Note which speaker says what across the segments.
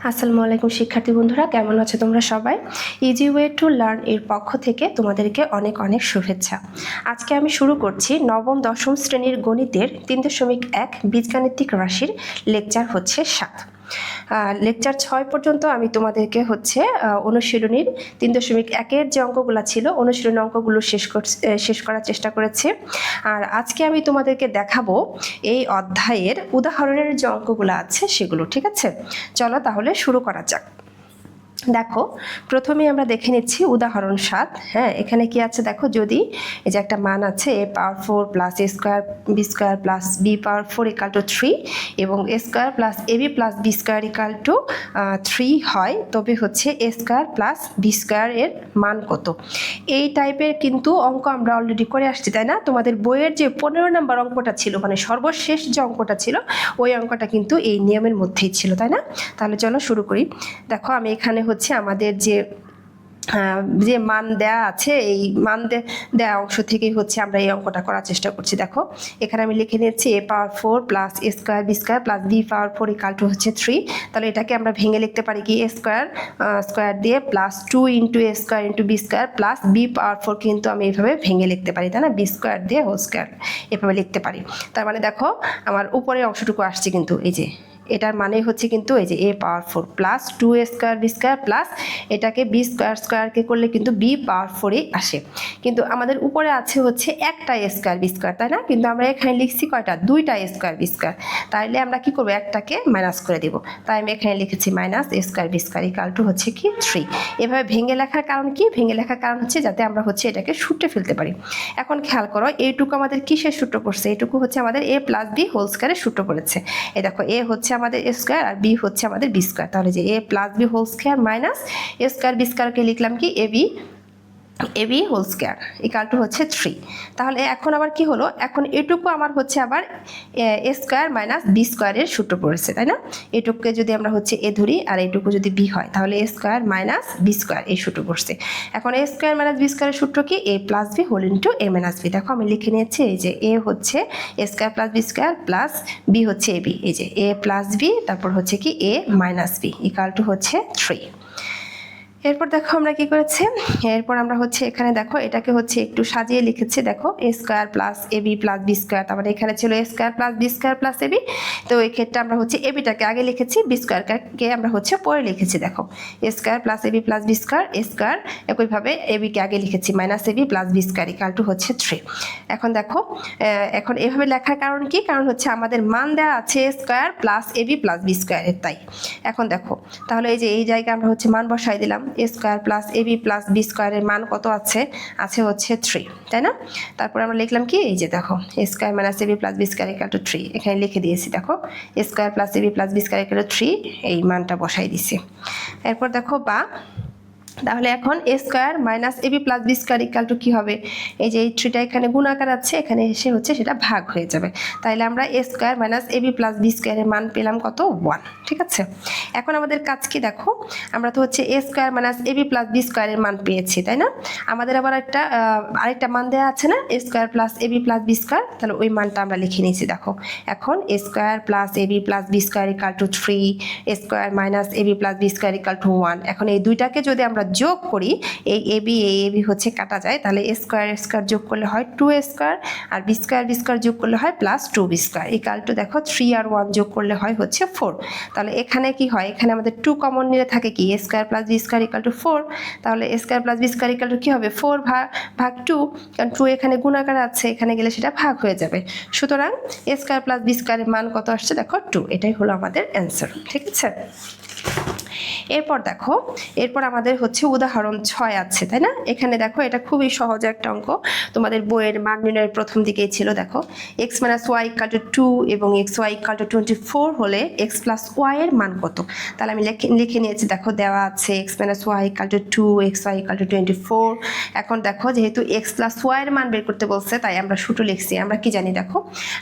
Speaker 1: আসসালামু আলাইকুম শিক্ষার্থী বন্ধুরা, কেমন আছো তোমরা সবাই? ইজি ওয়ে টু লার্ন এর পক্ষ থেকে তোমাদেরকে অনেক অনেক শুভেচ্ছা। আজকে আমি শুরু করছি নবম দশম শ্রেণীর গণিতের 3.1 বীজগাণিতিক রাশির লেকচার হচ্ছে 7। লেকচার 6 পর্যন্ত আমি তোমাদেরকে হচ্ছে অনুশীলনীর 3.1-এর যে অঙ্কগুলো ছিল অনুশীলনী অঙ্কগুলো শেষ করার চেষ্টা করেছি। আর আজকে আমি তোমাদেরকে দেখাবো এই অধ্যায়ের উদাহরণের যে অঙ্কগুলো আছে সেগুলো। ঠিক আছে, চলো তাহলে শুরু করা যাক। দেখো, প্রথমে আমরা দেখে নিচ্ছি উদাহরণ 7। হ্যাঁ, এখানে কি আছে দেখো, যদি এই যে একটা মান আছে a power 4 plus a square B square plus B power 4 equal to 3 এবং a square plus ab plus B square equal to 3 হয়, তবে হচ্ছে a square plus B square এর মান কত? এই টাইপের কিন্তু অঙ্ক আমরা অলরেডি করে আসছি, তাই না? তোমাদের বইয়ের যে 15 নম্বর অঙ্কটা ছিল, মানে সর্বশেষ যে অঙ্কটা ছিল, ওই অঙ্কটা কিন্তু এই নিয়মের মধ্যেই ছিল, তাই না? তাহলে চলো শুরু করি। দেখো, আমি এখানে হচ্ছে আমাদের যে মান দেয়া আছে, এই মান দেয়া অংশ থেকেই হচ্ছে আমরা এই অঙ্কটা করার চেষ্টা করছি। দেখো, এখানে আমি লিখে নিচ্ছি a power 4 plus a square B square plus B power 4 equal to হচ্ছে 3। তাহলে এটাকে আমরা ভেঙে লিখতে পারি কি, a স্কোয়ার দিয়ে plus 2 into a square into B square plus B power 4 কিন্তু আমি এইভাবে ভেঙে লিখতে পারি, তাই না? বি স্কোয়ার দিয়ে হোল স্কোয়ার এভাবে লিখতে পারি। তার মানে দেখো, আমার উপরের অংশটুকু আসছে কিন্তু এই যে এটার মানে হচ্ছে কিন্তু এই যে a power 4 plus 2a square B square plus এটাকে বি স্কোয়ারকে করলে কিন্তু বি পাওয়ার 4ই আসে। কিন্তু আমাদের উপরে আছে হচ্ছে একটা a স্কোয়ার বি স্কোয়ার, তাই না? কিন্তু আমরা এখানে লিখছি কয়টা? দুইটা a স্কোয়ার বি স্কোয়ার। তাইলে আমরা কি করবো, একটাকে মাইনাস করে দিব। তাই আমি এখানে লিখেছি minus a square B square equal to হচ্ছে কি 3। এভাবে ভেঙে লেখার কারণ কি? ভেঙে লেখার কারণ হচ্ছে যাতে আমরা হচ্ছে এটাকে সূত্রে ফেলতে পারি। এখন খেয়াল করো, এইটুকু আমাদের কিসের সূত্র পড়ছে? এইটুকু হচ্ছে আমাদের a প্লাস বি হোল স্কোয়ারের সূত্র পড়েছে। এই দেখো, a হচ্ছে আমাদের a স্কোয়ার আর বি হচ্ছে আমাদের বি স্কোয়ার। তাহলে যে a plus B whole square minus a square B স্কোয়ারকে লিখলাম কি AB whole square equal to হচ্ছে 3। তাহলে এখন আবার কি হলো, এখন এটুকু আমার হচ্ছে আবার এ স্কোয়ার মাইনাস বি স্কোয়ারের সূত্র পড়েছে, তাই না? এটুকুকে যদি আমরা হচ্ছে এ ধরি আর এটুকু যদি বি হয়, তাহলে A square minus B square এই সূত্র পড়ছে। এখন এ স্কোয়ার মাইনাস বি স্কোয়ারের সূত্র কি? A plus B whole into A minus B. দেখো, আমি লিখে নিয়েছি এই যে এ হচ্ছে A square plus B square plus B হচ্ছে এ বি, এই যে এ প্লাস বি তারপর হচ্ছে কি এ মাইনাস বি ইকাল টু হচ্ছে 3। এরপর দেখো আমরা কি করেছি, এরপর আমরা হচ্ছে এখানে দেখো এটাকে হচ্ছে একটু সাজিয়ে লিখেছি। দেখো, A square plus A B plus B square, তার মানে এখানে ছিল A square plus B square plus A B. তো এই ক্ষেত্রে আমরা হচ্ছে এ বিটাকে আগে লিখেছি, বি স্কোয়ারকে আমরা হচ্ছে পরে লিখেছি। দেখো, A square plus A B plus B square A square, একইভাবে এ বিকে আগে লিখেছি minus A B plus B square equal to হচ্ছে 3। এখন দেখো, এখন এভাবে লেখার কারণ কি? কারণ হচ্ছে আমাদের মান দেওয়া আছে এ square plus A B plus B স্কোয়ারের, তাই। এখন দেখো, তাহলে এই যে এই জায়গায় আমরা হচ্ছে মান বসাই দিলাম। এ square plus A B plus B স্কোয়ারের মান কত আছে? আছে হচ্ছে 3, তাই না? তারপর আমরা লিখলাম কি, এই যে দেখো A square minus A B plus B square equal to 3 এখানে লিখে দিয়েছি। দেখো, A square plus A B plus B square equal to 3 এই মানটা বসাই দিছি। এরপর দেখো তাহলে এখন A square minus A B plus B square equal to কী হবে? এই যে এই 3টা এখানে গুণাকার আছে, এখানে এসে হচ্ছে সেটা ভাগ হয়ে যাবে। তাইলে আমরা এ square minus A B plus B স্কোয়ারের মান পেলাম কত? 1। ঠিক আছে, এখন আমাদের কাজ কি? দেখো, আমরা তো হচ্ছে A square minus A B plus B স্কোয়ারের মান পেয়েছি, তাই না? আমাদের আবার আরেকটা মান দেওয়া আছে না, A square plus A B plus B square. তাহলে ওই মানটা আমরা লিখে নিয়েছি। দেখো, এখন A square plus A B plus B square equal to 3, A square minus A B plus B square equal to 1। এখন এই দুইটাকে যদি আমরা যোগ করি, এই এ বি হচ্ছে কাটা যায়, তাহলে এ স্কোয়ার যোগ করলে হয় 2a স্কোয়ার আর বি স্কোয়ার যোগ করলে হয় plus 2b square equal two দেখো 3 আর 1 যোগ করলে হয় হচ্ছে 4। তাহলে এখানে কি হয়, এখানে আমাদের 2 কমন নিলে থাকে কি, A square plus B square equal to 4। তাহলে A square plus B square equal to কী হবে? 4 ভাগ 2, কারণ 2 এখানে গুণাকার আছে, এখানে গেলে সেটা ভাগ হয়ে যাবে। সুতরাং এ স্কোয়ার প্লাস বি স্কোয়ারের মান কত আসছে? দেখো 2। এটাই হলো আমাদের অ্যান্সার। ঠিক আছে, এরপর দেখো, এরপর আমাদের হচ্ছে উদাহরণ 6 আছে, তাই না? এখানে দেখো, এটা খুবই সহজ একটা অঙ্ক, তোমাদের বইয়ের মান নির্ণয়ের প্রথম দিকেই ছিল। দেখো, X minus Y equal to 2 এবং এক্স ওয়াই ইকাল টু 24 হলে এক্স প্লাস ওয়াই এর মান কত? তাহলে আমি লিখে নিয়েছি। দেখো, দেওয়া আছে X minus Y equal to 2, X Y equal to 24। এখন দেখো, যেহেতু এক্স প্লাস ওয়াই এর মান বের করতে বলছে, তাই আমরা সূত্র লিখছি। আমরা কি জানি? দেখো,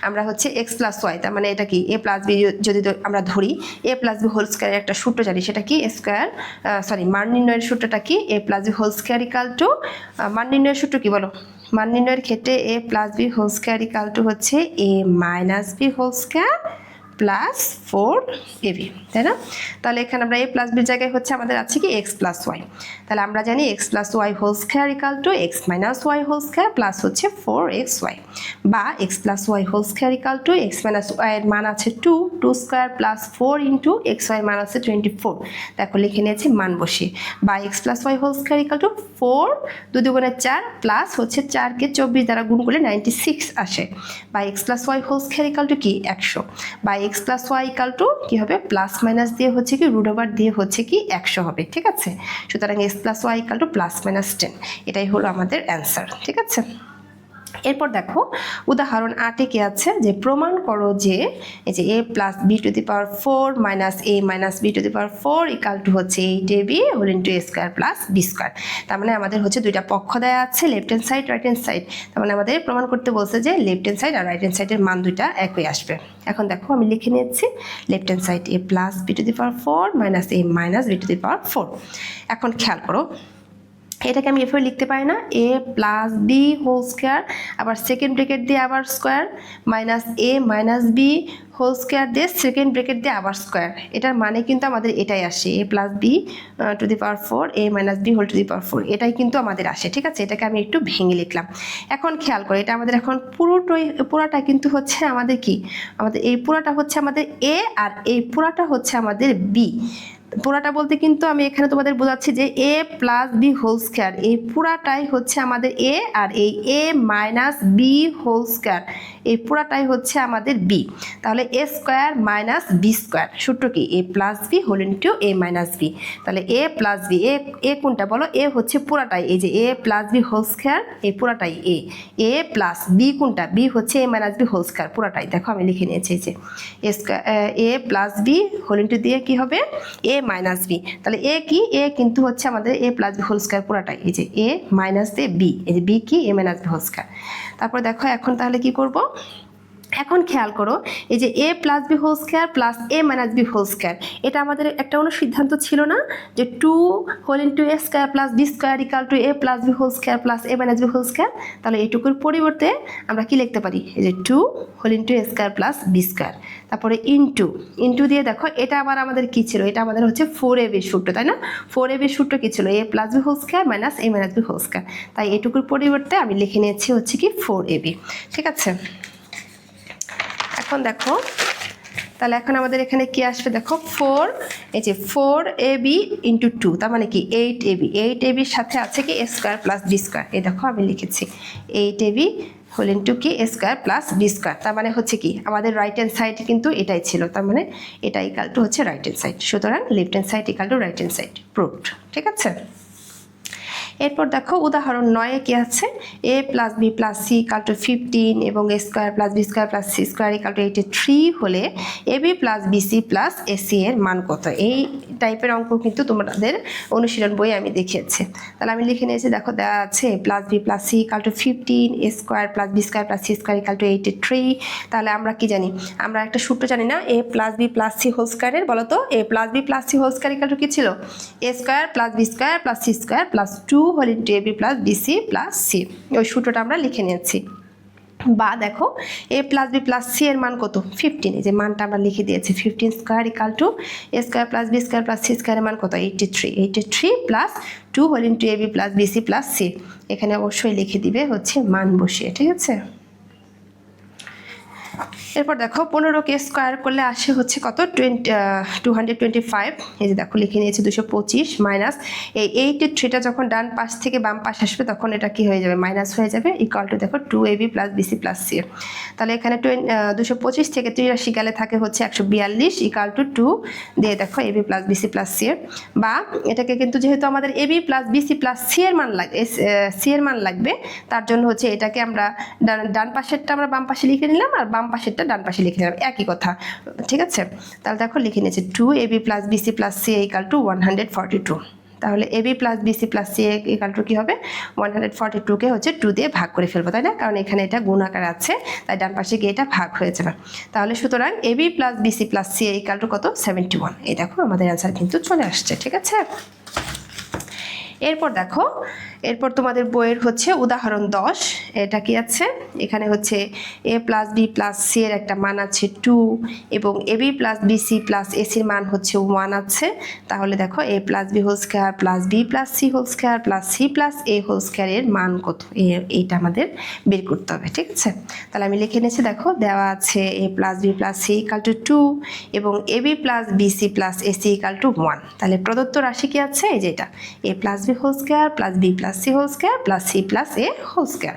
Speaker 1: আমরা হচ্ছে এক্স প্লাস ওয়াই, তার মানে এটা কি এ প্লাস বি যদি আমরা ধরি, এ প্লাস বি হোল স্কোয়ারের একটা সূত্র জানি, সেটা কি স্কোয়ার মান নির্ণয়ের সূত্রটা কি? A plus B whole square equal to, মান নির্ণয়ের সূত্র কি বলো? মান নির্ণয়ের ক্ষেত্রে A plus B whole square equal to হচ্ছে A minus B whole square plus 4ab, তাই না? তাহলে এখানে আমরা a প্লাস বির জায়গায় হচ্ছে আমাদের আছে কি x প্লাস ওয়াই। তাহলে আমরা জানি x plus Y whole square equal to x minus Y whole square plus হচ্ছে 4xy, বা x plus Y whole square equal to x minus Y এর মান আছে 2 স্কোয়ার প্লাস 4 ইন্টু xy এর মান আছে 24, দেখো লিখে নিয়েছি মান বসিয়ে, বা x plus Y whole square equal to 4 2 দুগুণে 4 প্লাস হচ্ছে 4কে 24 দ্বারা গুণ করলে 96 আসে, বা x plus Y whole square equal to কি 100, বা x plus Y equal to কি হবে প্লাস মাইনাস দিয়ে হচ্ছে কি রুট ওভার দিয়ে হচ্ছে কি 100 হবে, ঠিক আছে? সুতরাং x plus Y equal to plus minus 10, এটাই হলো আমাদের অ্যান্সার, ঠিক আছে? এরপর দেখো উদাহরণ 8-এ কি আছে যে প্রমাণ করো যে এই যে a plus B to the power 4 minus a minus B to the power 4 equal to হচ্ছে 8ab whole into a square plus B square. তার মানে আমাদের হচ্ছে দুইটা পক্ষ দেওয়া আছে, left hand side right hand side. তার মানে আমাদের প্রমাণ করতে বলছে যে লেফট হ্যান্ড সাইড আর রাইট হ্যান্ড সাইডের মান দুইটা একই আসবে। এখন দেখো আমি লিখে নিয়েছি left hand side a plus B to the power 4 minus a minus B to the power 4। এখন খেয়াল করো এটাকে আমি এভাবে লিখতে পারি না, a plus B whole square আবার সেকেন্ড ব্রেকেট দিয়ে আবার square minus a minus B whole square দিয়ে সেকেন্ড ব্রেকেট দিয়ে আবার স্কোয়ার। এটার মানে কিন্তু আমাদের এটাই আসে, a plus B to the power 4 a minus B whole to the power 4, এটাই কিন্তু আমাদের আসে, ঠিক আছে? এটাকে আমি একটু ভেঙে লিখলাম। এখন খেয়াল করে এটা আমাদের এখন পুরোটা কিন্তু হচ্ছে আমাদের কি, আমাদের এই পুরোটা হচ্ছে আমাদের a আর এই পুরোটা হচ্ছে আমাদের b। পুরাটা বলতে কিন্তু আমি এখানে তোমাদের বোঝাচ্ছি যে a plus B whole square এই পুরাটাই হচ্ছে আমাদের a, আর এই a minus B whole square এই পুরাটাই হচ্ছে আমাদের b। তাহলে a square minus B square সূত্র কি a plus B whole into a minus B. তাহলে a প্লাস বি, এ কোনটা বলো, a হচ্ছে পুরাটাই, এই যে a plus B whole square এই পুরাটাই a প্লাস বি কোনটা, b হচ্ছে a minus B whole square পুরাটাই। দেখো আমি লিখে নিয়েছি যে a square a plus B whole into দিয়ে কি হবে a মাইনাস বি। তাহলে এ কি, এ কিন্তু হচ্ছে আমাদের A plus B whole square পুরাটাই, এই যে এ মাইনাস দিয়ে বি, এই যে বি কি এ মাইনাস বি হোল স্কোয়ার। তারপর দেখো এখন তাহলে কি করব, এখন খেয়াল করো এই যে a plus B whole square plus a minus B whole square, এটা আমাদের একটা সিদ্ধান্ত ছিল না যে 2 whole into a square plus B square equal to a plus B whole square plus a minus B whole square. তাহলে এটুকুর পরিবর্তে আমরা কি লিখতে পারি, এই যে 2 whole into a square plus B square, তারপরে ইন্টু দিয়ে দেখো এটা আবার আমাদের কি ছিল, এটা আমাদের হচ্ছে 4ab সূত্র, তাই না? 4ab সূত্র কি ছিল, a plus B whole square minus a minus B whole square. তাই এটুকুর পরিবর্তে আমি লিখে নিয়েছি হচ্ছে কি 4ab, ঠিক আছে? এখন দেখো তাহলে এখন আমাদের এখানে কি আসবে, দেখো 4, এই যে 4ab ইন্টু 2, তার মানে কি 8ab সাথে আছে কি a square plus B square. এই দেখো আমি লিখেছি 8ab হোল ইন্টু কি a square plus B square. তার মানে হচ্ছে কি আমাদের রাইট হ্যান্ড সাইড কিন্তু এটাই ছিল, তার মানে এটা ইকাল টু হচ্ছে রাইট হ্যান্ড সাইড। সুতরাং left hand side equal to right hand side, proved, ঠিক আছে? এরপর দেখো উদাহরণ 9-এ কি আছে, a plus B plus C equal to 15 এবং a square plus B square plus C square equal to 83 হলে ab plus BC plus A C এর মান কত? এই টাইপের অঙ্ক কিন্তু তোমাদের অনুশীলন বই আমি দেখিয়েছি। তাহলে আমি লিখে নিয়েছি, দেখো দেওয়া আছে plus B plus C equal to 15, a square plus B square plus C square equal to 83। তাহলে আমরা কি জানি, আমরা একটা সূত্র জানি না, a plus B plus C whole স্কোয়ারের, বলো তো a plus B plus C whole square equal to কি ছিল, a square plus B square plus C square plus 2 whole into ab plus BC plus C. ওই সূত্রটা আমরা লিখে নিয়েছি। বা দেখো a plus B plus C এর মান কত, 15, এই যে মানটা আমরা লিখে দিয়েছি 15 square equal to a square plus B square plus C স্কোয়ারের মান কত, 83 plus 2 whole into ab plus BC plus C. এখানে অবশ্যই লিখে দিবে হচ্ছে মান বসিয়ে, ঠিক আছে? এরপর দেখো 15কে স্কোয়ার করলে আসে হচ্ছে কত, 225। এই যে দেখো লিখে নিয়েছি 225 মাইনাস এই 83টা যখন ডান পাশ থেকে বাম পাশ আসবে তখন এটা কি হয়ে যাবে, মাইনাস হয়ে যাবে, ইকুয়াল টু দেখো 2ab plus BC plus C. তাহলে এখানে 225 থেকে 83 গেলে থাকে হচ্ছে 142 ইকুয়াল টু 2 দিয়ে দেখো ab plus BC plus C. বা এটাকে কিন্তু যেহেতু আমাদের ab plus BC plus C এর মান লাগবে, সি এর মান লাগবে, তার জন্য হচ্ছে এটাকে আমরা ডান পাশেরটা আমরা বাম পাশে লিখে নিলাম আর বাম পাশেরটা ডান পাশে লিখে নিলাম, একই কথা, ঠিক আছে? তাহলে দেখো লিখে নিয়েছি 2ab plus BC plus C equal to 142। তাহলে ab plus BC plus C equal to কি হবে, 142কে হচ্ছে 2 দিয়ে ভাগ করে ফেলবো, তাই না? কারণ এখানে এটা গুণ আকার আছে, তাই ডান পাশে গিয়ে এটা ভাগ হয়ে যাবে। তাহলে সুতরাং ab plus BC plus C equal to কত, 71। এই দেখো আমাদের অ্যান্সার কিন্তু চলে আসছে, ঠিক আছে? এরপর দেখো এরপর তোমাদের বইয়ের হচ্ছে উদাহরণ 10, এটা কি আছে, এখানে হচ্ছে a plus B plus C এর একটা মান আছে 2 এবং ab প্লাস বিসি প্লাস এসির মান হচ্ছে 1 আছে। তাহলে দেখো a plus B whole square plus B plus C whole square plus C plus A whole square এর মান কত, এইটা আমাদের বের করতে হবে। ঠিক আছে, তাহলে আমি লিখে নিয়েছি, দেখো দেওয়া আছে a plus B plus C equal to 2 এবং ab plus BC plus A C equal to 1। তাহলে প্রদত্ত রাশি কি আছে, এই যে এটা a plus B whole square plus B plus C whole square plus C plus A whole square.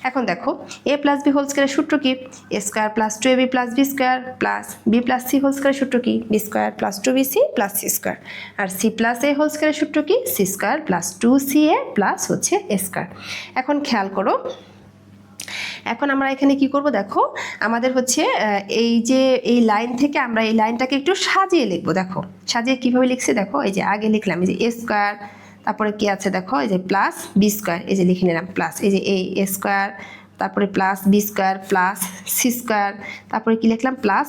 Speaker 1: এখন দেখো a প্লাস বি হোল স্কোয়ারের সূত্র কি, a square plus 2ab plus B square plus B plus C whole স্কোয়ারের সূত্র কি, B square plus 2bc plus C square. আর C plus A whole স্কোয়ারের সূত্র কি, C square plus 2ca plus হচ্ছে এ স্কোয়ার। এখন খেয়াল করো, এখন আমরা এখানে কি করব, দেখো আমাদের হচ্ছে এই যে এই লাইন থেকে আমরা এই লাইনটাকে একটু সাজিয়ে লিখবো। দেখো সাজিয়ে কিভাবে লিখছি, দেখো এই যে আগে লিখলাম এই যে এ স্কোয়ার, তারপরে কি আছে দেখো এই যে প্লাস বি স্কোয়ার, এই যে লিখে নিলাম প্লাস এই যে এই এ স্কোয়ার, তারপরে plus B square plus C square, তারপরে কি লিখলাম plus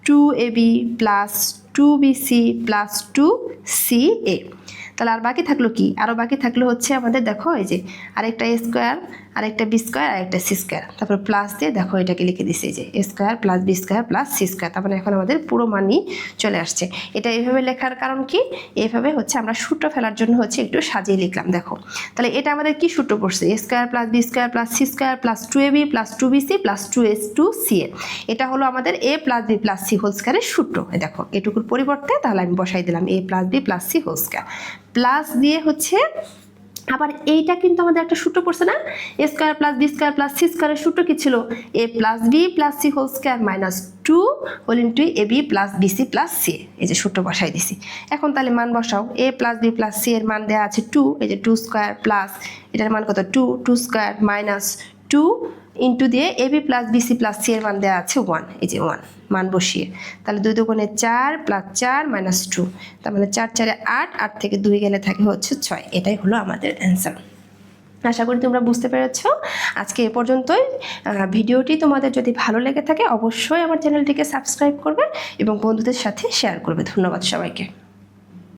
Speaker 1: 2ab plus 2bc plus 2ca। তাহলে আর বাকি থাকলো কি, আরও বাকি থাকলো হচ্ছে আমাদের দেখো এই যে আরেকটা এ স্কোয়ার, আরেকটা বি স্কোয়ার, আরেকটা সি স্কোয়ার, তারপর প্লাস দিয়ে দেখো এটাকে লিখে দিচ্ছে যে A square plus B square plus C square. তারপরে এখন আমাদের পুরো মানই চলে আসছে। এটা এইভাবে লেখার কারণ কি, এইভাবে হচ্ছে আমরা সূত্র ফেলার জন্য হচ্ছে একটু সাজিয়ে লিখলাম। দেখো তাহলে এটা আমাদের কি সূত্র পড়ছে, A square plus B square plus C square plus 2ab plus 2bc plus 2ca। এটা হলো আমাদের A plus B plus C whole স্কোয়ারের সূত্র। দেখো এটুকুর পরিবর্তে তাহলে আমি বসাই দিলাম A plus B plus C whole square, plus দিয়ে হচ্ছে আবার এইটা কিন্তু আমাদের একটা সূত্র পড়ছে না, A square plus B square plus C স্কোয়ারের সূত্র কি ছিল, A plus B plus C whole square minus 2 whole into A B plus BC plus C. এই যে সূত্র বসাই দিছি। এখন তাহলে মান বসাও, A plus B plus C এর মান দেওয়া আছে 2, এই যে 2 স্কোয়ার প্লাস এটার মান কত 2 স্কোয়ার মাইনাস 2 ইন্টু দিয়ে A B plus BC plus C এর মান দেওয়া আছে 1, এই যে 1 মান বসিয়ে, তাহলে 2 দুগুণে 4 প্লাস 4 মাইনাস 2, তার মানে 4 4 8, 8 থেকে 2 গেলে থাকে হচ্ছে 6। এটাই হলো আমাদের অ্যান্সার। আশা করি তোমরা বুঝতে পেরেছ। আজকে এ পর্যন্তই। ভিডিওটি তোমাদের যদি ভালো লেগে থাকে অবশ্যই আমার চ্যানেলটিকে সাবস্ক্রাইব করবে এবং বন্ধুদের সাথে শেয়ার করবে। ধন্যবাদ সবাইকে।